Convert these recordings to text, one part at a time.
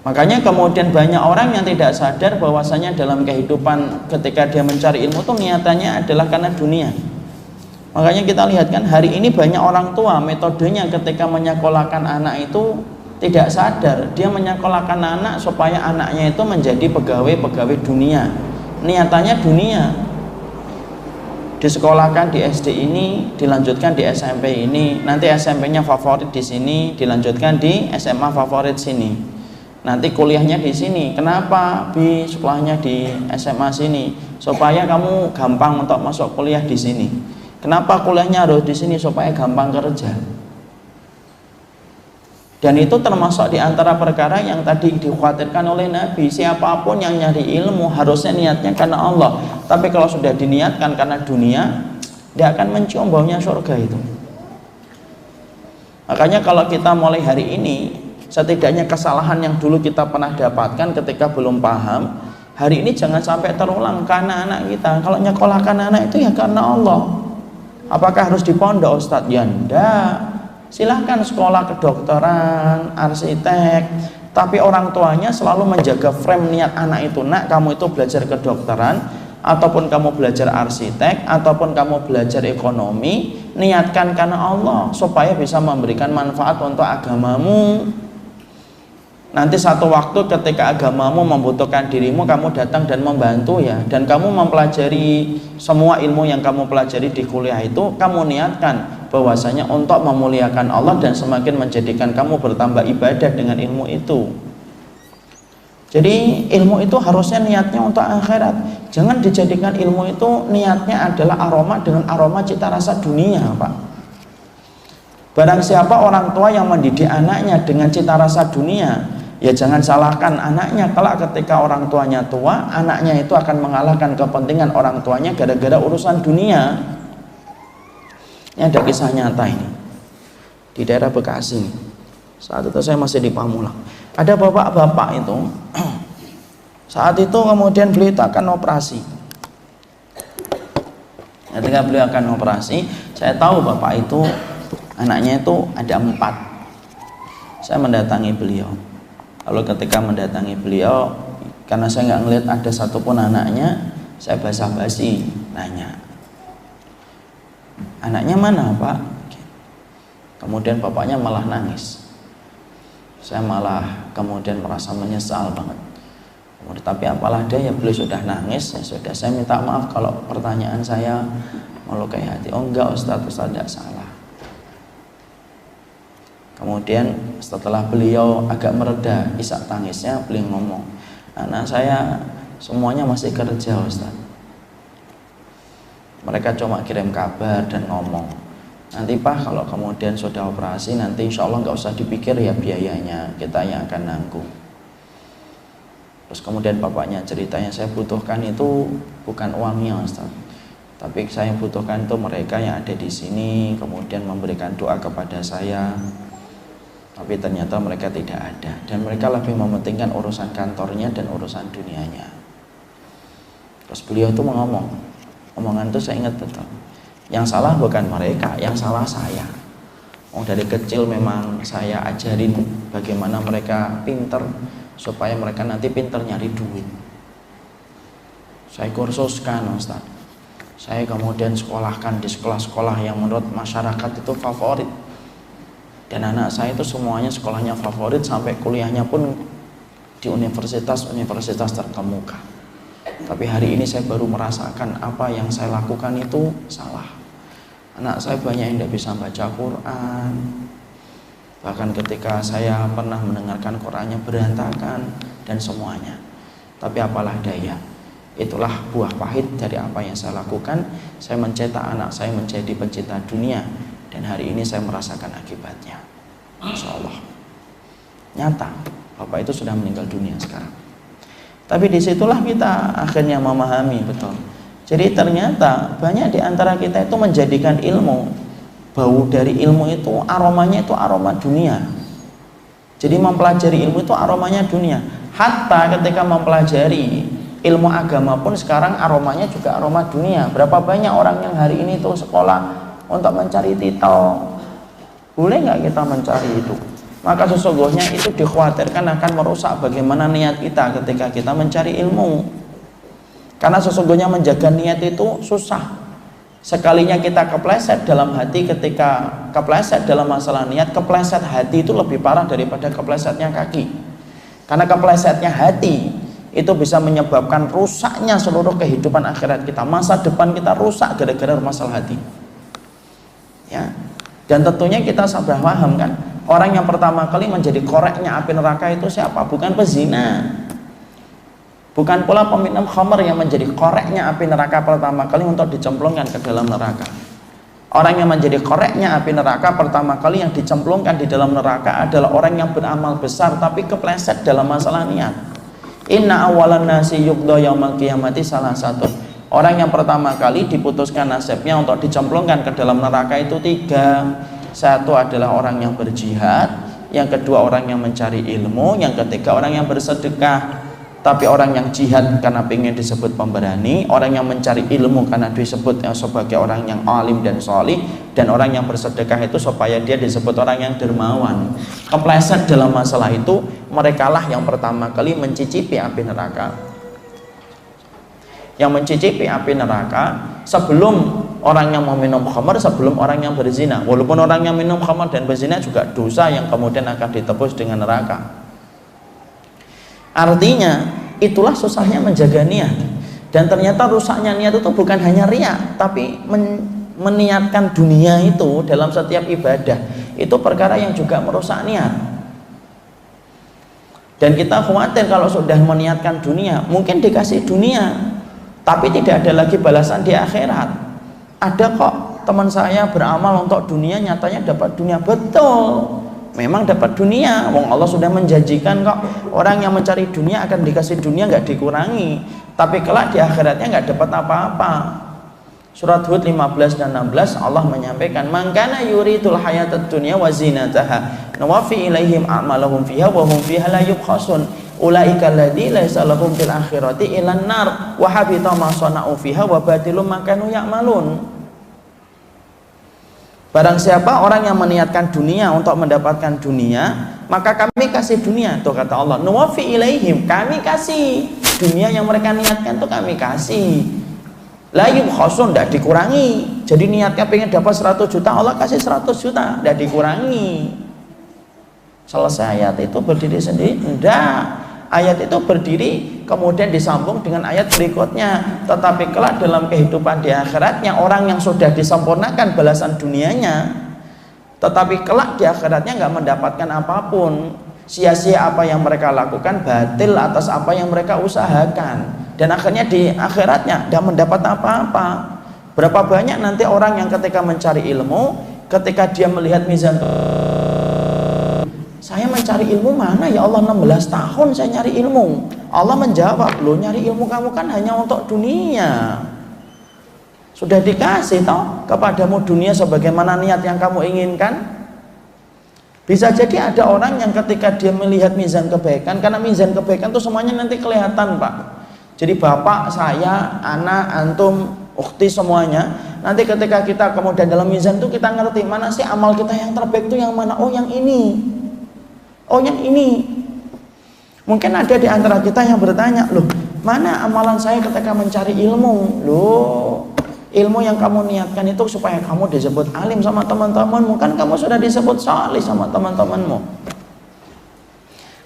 Makanya kemudian banyak orang yang tidak sadar bahwasanya dalam kehidupan ketika dia mencari ilmu itu niatannya adalah karena dunia. Makanya kita lihat kan hari ini banyak orang tua metodenya ketika menyekolahkan anak itu tidak sadar, dia menyekolahkan anak supaya anaknya itu menjadi pegawai dunia. Niatannya dunia. Disekolahkan di SD ini, dilanjutkan di SMP ini, nanti SMP-nya favorit di sini, dilanjutkan di SMA favorit sini. Nanti kuliahnya di sini. Kenapa? Bi, sekolahnya di SMA sini supaya kamu gampang untuk masuk kuliah di sini. Kenapa kuliahnya harus di sini? Supaya gampang kerja. Dan itu termasuk di antara perkara yang tadi dikhawatirkan oleh Nabi. Siapapun yang nyari ilmu harusnya niatnya karena Allah. Tapi kalau sudah diniatkan karena dunia, dia akan mencium baunya surga itu. Makanya kalau kita mulai hari ini, setidaknya kesalahan yang dulu kita pernah dapatkan ketika belum paham, hari ini jangan sampai terulang karena anak kita. Kalau nyekolahkan anak itu ya karena Allah. Apakah harus di pondok, Ustadz? Ya enggak. Silahkan sekolah kedokteran, arsitek, tapi orang tuanya selalu menjaga frame niat anak itu. Nak, kamu itu belajar kedokteran, ataupun kamu belajar arsitek, ataupun kamu belajar ekonomi, niatkan karena Allah supaya bisa memberikan manfaat untuk agamamu. Nanti satu waktu ketika agamamu membutuhkan dirimu, kamu datang dan membantu ya. Dan kamu mempelajari semua ilmu yang kamu pelajari di kuliah itu, kamu niatkan bahwasanya untuk memuliakan Allah dan semakin menjadikan kamu bertambah ibadah dengan ilmu itu. Jadi ilmu itu harusnya niatnya untuk akhirat. Jangan dijadikan ilmu itu niatnya adalah aroma dengan aroma cita rasa dunia, Pak. Barang siapa orang tua yang mendidik anaknya dengan cita rasa dunia, ya jangan salahkan anaknya. Kalau ketika orang tuanya tua, anaknya itu akan mengalahkan kepentingan orang tuanya gara-gara urusan dunia. Ini ada kisah nyata ini di daerah Bekasi. Saat itu saya masih di Pamulang. Ada bapak-bapak itu saat itu kemudian beliau itu akan operasi. Ketika beliau akan operasi, saya tahu bapak itu anaknya itu ada 4. Saya mendatangi beliau. Lalu ketika mendatangi beliau, karena saya nggak ngelihat ada satupun anaknya, saya basa-basi nanya, anaknya mana Pak? Kemudian bapaknya malah nangis. Saya malah kemudian merasa menyesal banget. Kemudian, tapi apalah daya, beliau sudah nangis, ya sudah, saya minta maaf kalau pertanyaan saya melukai hati. Oh enggak Ustaz tidak salah. Kemudian setelah beliau agak mereda isak tangisnya, beliau ngomong, anak saya semuanya masih kerja Ustaz. Mereka cuma kirim kabar dan ngomong, nanti Pak kalau kemudian sudah operasi nanti insya Allah nggak usah dipikir ya biayanya, kita yang akan nanggung. Terus kemudian bapaknya ceritanya, saya butuhkan itu bukan uangnya Ustaz, tapi saya butuhkan itu mereka yang ada di sini kemudian memberikan doa kepada saya. Tapi ternyata mereka tidak ada, dan mereka lebih mementingkan urusan kantornya dan urusan dunianya. Terus beliau itu ngomong, omongan itu saya ingat betul, yang salah bukan mereka, yang salah saya. Dari kecil memang saya ajarin bagaimana mereka pinter, supaya mereka nanti pinter nyari duit. Saya kursuskan Ustaz, saya kemudian sekolahkan di sekolah-sekolah yang menurut masyarakat itu favorit. Dan anak saya itu semuanya sekolahnya favorit, sampai kuliahnya pun di universitas-universitas terkemuka. Tapi hari ini saya baru merasakan apa yang saya lakukan itu salah. Anak saya banyak yang tidak bisa baca Quran. Bahkan ketika saya pernah mendengarkan Qurannya berantakan dan semuanya. Tapi apalah daya, itulah buah pahit dari apa yang saya lakukan. Saya mencetak anak saya menjadi pencinta dunia. Dan hari ini saya merasakan akibatnya. Insya Allah nyata, bapak itu sudah meninggal dunia sekarang. Tapi disitulah kita akhirnya memahami betul. Jadi ternyata banyak di antara kita itu menjadikan ilmu, bau dari ilmu itu aromanya itu aroma dunia. Jadi mempelajari ilmu itu aromanya dunia. Hatta ketika mempelajari ilmu agama pun sekarang aromanya juga aroma dunia. Berapa banyak orang yang hari ini itu sekolah untuk mencari titel. Boleh nggak kita mencari itu? maka sesungguhnya itu dikhawatirkan akan merusak bagaimana niat kita ketika kita mencari ilmu. Karena sesungguhnya menjaga niat itu susah. Sekalinya kita kepleset dalam hati, ketika kepleset dalam masalah niat, kepleset hati itu lebih parah daripada keplesetnya kaki. Karena keplesetnya hati itu bisa menyebabkan rusaknya seluruh kehidupan akhirat kita. Masa depan kita rusak gara-gara masalah hati. Ya. Dan tentunya kita sudah paham kan, orang yang pertama kali menjadi koreknya api neraka itu siapa? Bukan pezina. Bukan pula peminum khamr yang menjadi koreknya api neraka pertama kali untuk dicemplungkan ke dalam neraka. Orang yang menjadi koreknya api neraka pertama kali yang dicemplungkan di dalam neraka adalah orang yang beramal besar tapi kepleset dalam masalah niat. Inna awalan nasi yukdo yaumal qiyamati salah satu. Orang yang pertama kali diputuskan nasibnya untuk dicemplungkan ke dalam neraka itu 3. Satu adalah orang yang berjihad, yang kedua orang yang mencari ilmu, yang ketiga orang yang bersedekah. Tapi orang yang jihad karena ingin disebut pemberani, orang yang mencari ilmu karena disebut sebagai orang yang alim dan sholih, dan orang yang bersedekah itu supaya dia disebut orang yang dermawan. Kepleset dalam masalah itu, merekalah yang pertama kali mencicipi api neraka. Yang mencicipi api neraka sebelum orang yang meminum khamr, sebelum orang yang berzina. Walaupun orang yang minum khamr dan berzina juga dosa yang kemudian akan ditebus dengan neraka. Artinya itulah susahnya menjaga niat. Dan ternyata rusaknya niat itu bukan hanya riya, tapi meniatkan dunia itu dalam setiap ibadah itu perkara yang juga merusak niat. Dan kita khawatir kalau sudah meniatkan dunia, mungkin dikasih dunia tapi tidak ada lagi balasan di akhirat. Ada kok teman saya beramal untuk dunia, nyatanya dapat dunia. Betul, memang dapat dunia. Wong Allah sudah menjanjikan kok, orang yang mencari dunia akan dikasih dunia, nggak dikurangi. Tapi kelak di akhiratnya nggak dapat apa-apa. Surat Hud 15 dan 16 Allah menyampaikan, "Man kana yuridul hayatad dunya wa zinataha, nuwaffi ilaihim a'malahum fiha wa hum fiha la yubkhasun. Ulaika alladziina laisa lahum fil akhirati ilan nar wa habita ma sana'u fiha wa batilum ma kanu ya'malun." Barang siapa orang yang meniatkan dunia untuk mendapatkan dunia, maka kami kasih dunia. Tuh kata Allah, nuwaffi ilaihim, kami kasih dunia yang mereka niatkan, tuh kami kasih. La yubkhasun, tidak dikurangi. Jadi niatnya pengen dapat 100 juta, Allah kasih 100 juta, tidak dikurangi. Selesai ayat itu berdiri sendiri? Tidak. Ayat itu berdiri kemudian disambung dengan ayat berikutnya. Tetapi kelak dalam kehidupan di akhiratnya, orang yang sudah disempurnakan balasan dunianya, tetapi kelak di akhiratnya nggak mendapatkan apapun. Sia-sia apa yang mereka lakukan, batil atas apa yang mereka usahakan, dan akhirnya di akhiratnya tidak mendapat apa-apa. Berapa banyak nanti orang yang ketika mencari ilmu, ketika dia melihat mizan, saya mencari ilmu mana ya Allah, 16 tahun saya nyari ilmu. Allah menjawab, loh nyari ilmu kamu kan hanya untuk dunia. Sudah dikasih toh kepadamu dunia sebagaimana niat yang kamu inginkan. Bisa jadi ada orang yang ketika dia melihat mizan kebaikan, karena mizan kebaikan itu semuanya nanti kelihatan Pak. Jadi bapak, saya, anak, antum, ukhti semuanya, nanti ketika kita kemudian dalam mizan itu kita ngerti mana sih amal kita yang terbaik itu yang mana. Oh yang ini, oh yang ini. Mungkin ada di antara kita yang bertanya, loh mana amalan saya ketika mencari ilmu? Loh, ilmu yang kamu niatkan itu supaya kamu disebut alim sama teman-temanmu, kan kamu sudah disebut salih sama teman-temanmu.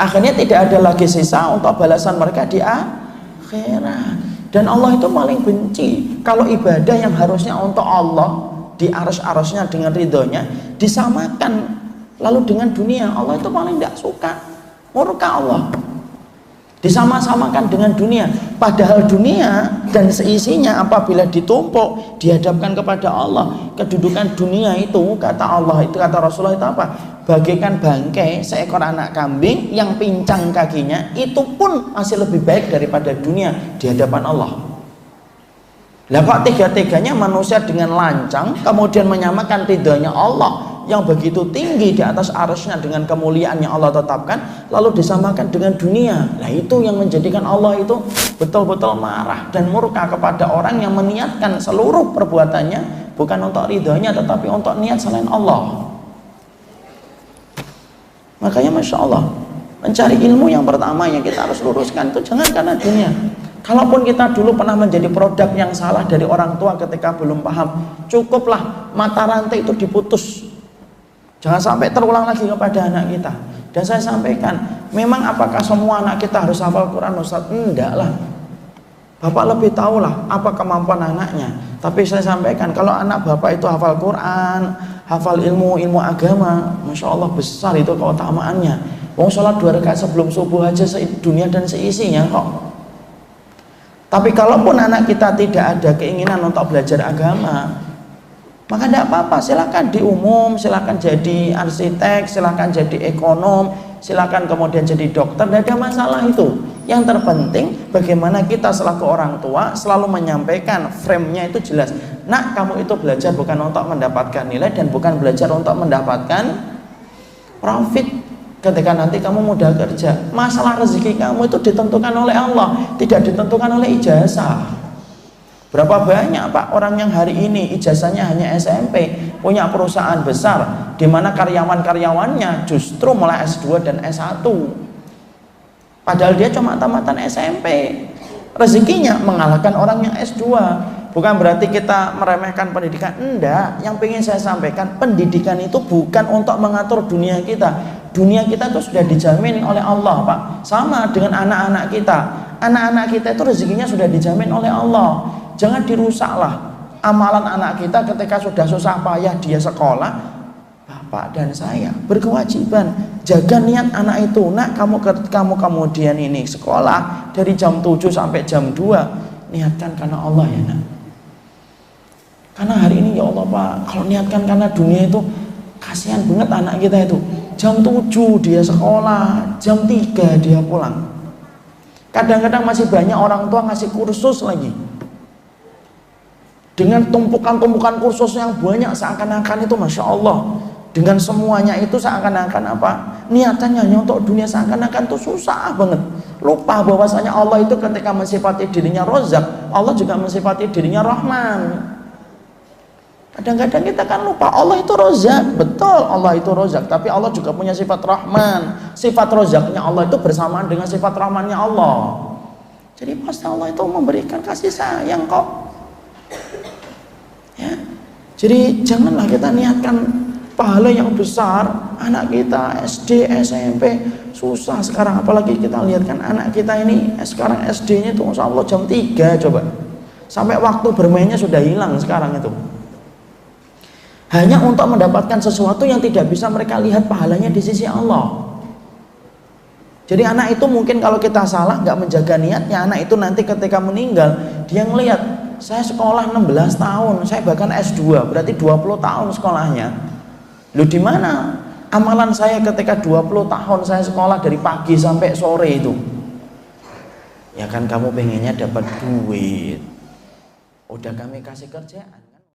Akhirnya tidak ada lagi sisa untuk balasan mereka di akhirat. Dan Allah itu paling benci kalau ibadah yang harusnya untuk Allah di arus-arusnya dengan ridhonya disamakan lalu dengan dunia. Allah itu paling tidak suka, murka Allah. Disama-samakan dengan dunia, padahal dunia dan seisinya apabila ditumpuk dihadapkan kepada Allah, kedudukan dunia itu kata Allah, itu kata Rasulullah itu apa? Bagaikan bangkai seekor anak kambing yang pincang kakinya, itu pun masih lebih baik daripada dunia di hadapan Allah. Lah kok tiga-tiganya manusia dengan lancang kemudian menyamakan ridhonya Allah yang begitu tinggi di atas arasnya dengan kemuliaan yang Allah tetapkan, lalu disamakan dengan dunia. Nah itu yang menjadikan Allah itu betul-betul marah dan murka kepada orang yang meniatkan seluruh perbuatannya bukan untuk ridhonya tetapi untuk niat selain Allah. Makanya Masya Allah, mencari ilmu yang pertama yang kita harus luruskan itu jangan karena dunia. Kalaupun kita dulu pernah menjadi produk yang salah dari orang tua ketika belum paham, cukuplah mata rantai itu diputus. Jangan sampai terulang lagi kepada anak kita. Dan saya sampaikan, memang apakah semua anak kita harus hafal Quran, Ustaz? Enggak lah. Bapak lebih tahu lah apa kemampuan anaknya. Tapi saya sampaikan, kalau anak bapak itu hafal Quran, hafal ilmu agama, Masya Allah besar itu keutamaannya. Wong sholat 2 rakaat sebelum subuh aja dunia dan seisinya kok. Tapi kalaupun anak kita tidak ada keinginan untuk belajar agama, maka tidak apa-apa, silakan di umum, silakan jadi arsitek, silakan jadi ekonom, silakan kemudian jadi dokter, tidak ada masalah itu. Yang terpenting bagaimana kita selaku orang tua selalu menyampaikan frame-nya itu jelas. Nak, kamu itu belajar bukan untuk mendapatkan nilai dan bukan belajar untuk mendapatkan profit. Ketika nanti kamu mudah kerja, masalah rezeki kamu itu ditentukan oleh Allah, tidak ditentukan oleh ijazah. Berapa banyak Pak orang yang hari ini ijazahnya hanya SMP, punya perusahaan besar, di mana karyawan-karyawannya justru mulai S2 dan S1. Padahal dia cuma tamatan SMP. Rezekinya mengalahkan orang yang S2. Bukan berarti kita meremehkan pendidikan, enggak. Yang ingin saya sampaikan, pendidikan itu bukan untuk mengatur dunia kita. Dunia kita itu sudah dijamin oleh Allah, Pak. Sama dengan anak-anak kita. Anak-anak kita itu rezekinya sudah dijamin oleh Allah. Jangan dirusaklah amalan anak kita ketika sudah susah payah dia sekolah. Bapak dan saya berkewajiban jaga niat anak itu. Nak, kamu kemudian ini sekolah dari jam 7 sampai jam 2, niatkan karena Allah ya nak. Karena hari ini ya Allah Pak, kalau niatkan karena dunia itu kasihan banget anak kita itu. Jam 7 dia sekolah, jam 3 dia pulang. Kadang-kadang masih banyak orang tua ngasih kursus lagi. Dengan tumpukan-tumpukan kursus yang banyak, seakan-akan itu Masya Allah, dengan semuanya itu seakan-akan apa? Niatannya hanya untuk dunia, seakan-akan itu susah banget. Lupa bahwasanya Allah itu ketika mensifati dirinya Rozak, Allah juga mensifati dirinya Rahman. Kadang-kadang kita kan lupa Allah itu Rozak, betul Allah itu Rozak, tapi Allah juga punya sifat Rahman. Sifat Rozaknya Allah itu bersamaan dengan sifat Rahmannya Allah. Jadi pasti Allah itu memberikan kasih sayang kok. Ya. Jadi janganlah kita niatkan pahala yang besar. Anak kita SD, SMP susah sekarang, apalagi kita lihat kan anak kita ini sekarang SD-nya itu Masya Allah jam 3 coba. Sampai waktu bermainnya sudah hilang sekarang itu. Hanya untuk mendapatkan sesuatu yang tidak bisa mereka lihat pahalanya di sisi Allah. Jadi anak itu mungkin kalau kita salah nggak menjaga niatnya, anak itu nanti ketika meninggal dia ngelihat, saya sekolah 16 tahun, saya bahkan S2, berarti 20 tahun sekolahnya. Loh di mana amalan saya ketika 20 tahun saya sekolah dari pagi sampai sore itu? Ya kan kamu pengennya dapat duit. Udah kami kasih kerjaan.